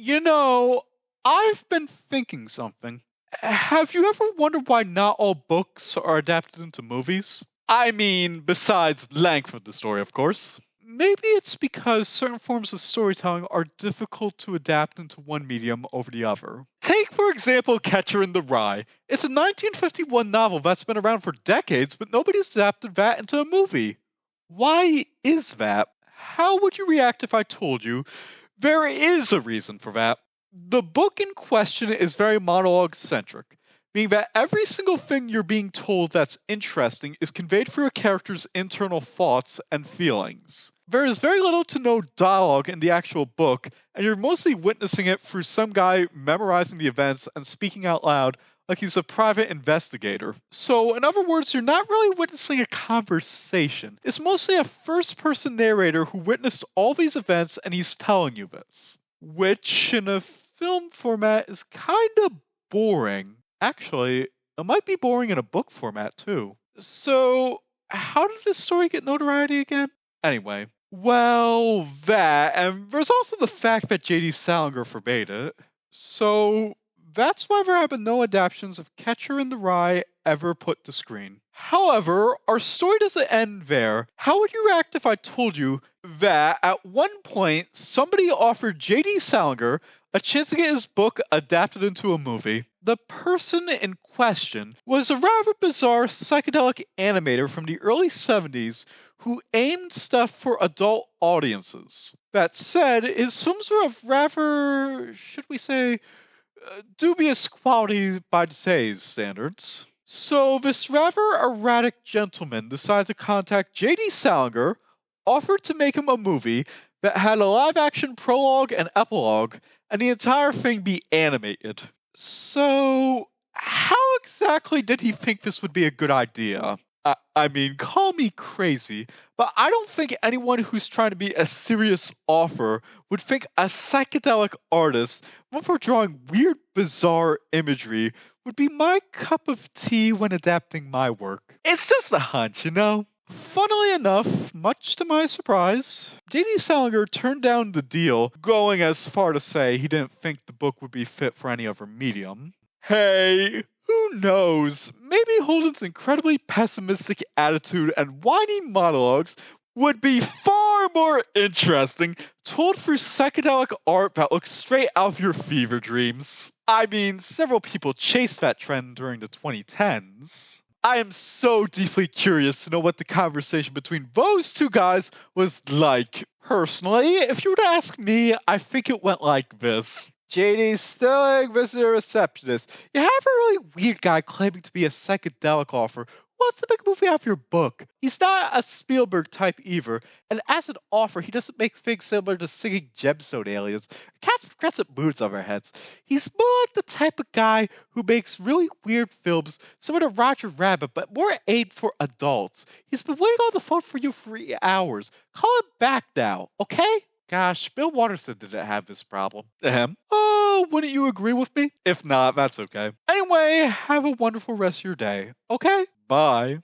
You know, I've been thinking something. Have you ever wondered why not all books are adapted into movies? I mean, besides length of the story, of course. Maybe it's because certain forms of storytelling are difficult to adapt into one medium over the other. Take, for example, Catcher in the Rye. It's a 1951 novel that's been around for decades, but nobody's adapted that into a movie. Why is that? How would you react if I told you there is a reason for that? The book in question is very monologue centric, meaning that every single thing you're being told that's interesting is conveyed through a character's internal thoughts and feelings. There is very little to no dialogue in the actual book, and you're mostly witnessing it through some guy memorizing the events and speaking out loud like he's a private investigator. So, in other words, you're not really witnessing a conversation. It's mostly a first person narrator who witnessed all these events and he's telling you this. Which, in a film format, is kind of boring. Actually, it might be boring in a book format too. So, how did this story get notoriety again? Anyway, well, that, and there's also the fact that J.D. Salinger forbade it. So, that's why there have been no adaptations of Catcher in the Rye ever put to screen. However, our story doesn't end there. How would you react if I told you that at one point somebody offered J.D. Salinger a chance to get his book adapted into a movie? The person in question was a rather bizarre psychedelic animator from the early 70s who aimed stuff for adult audiences. That said, his films were of rather, should we say, dubious quality by today's standards. So, this rather erratic gentleman decided to contact J.D. Salinger, offered to make him a movie that had a live action prologue and epilogue, and the entire thing be animated. So, how exactly did he think this would be a good idea? I mean, call me crazy, but I don't think anyone who's trying to be a serious author would think a psychedelic artist, one for drawing weird, bizarre imagery, would be my cup of tea when adapting my work. It's just a hunch, you know? Funnily enough, much to my surprise, J.D. Salinger turned down the deal, going as far to say he didn't think the book would be fit for any other medium. Hey, who knows? Maybe Holden's incredibly pessimistic attitude and whiny monologues would be far more interesting told through psychedelic art that looks straight out of your fever dreams. I mean, several people chased that trend during the 2010s. I am so deeply curious to know what the conversation between those two guys was like. Personally, if you were to ask me, I think it went like this. JD Stilling, visitor receptionist. You have a really weird guy claiming to be a psychedelic author who wants to make a movie out of your book. He's not a Spielberg type either, and as an author, he doesn't make things similar to singing gemstone aliens, cats with crescent moons on their heads. He's more like the type of guy who makes really weird films, similar to Roger Rabbit, but more aimed for adults. He's been waiting on the phone for you for 3 hours. Call him back now, okay? Gosh, Bill Watterson didn't have this problem. Ahem. Oh, wouldn't you agree with me? If not, that's okay. Anyway, have a wonderful rest of your day, okay? Bye.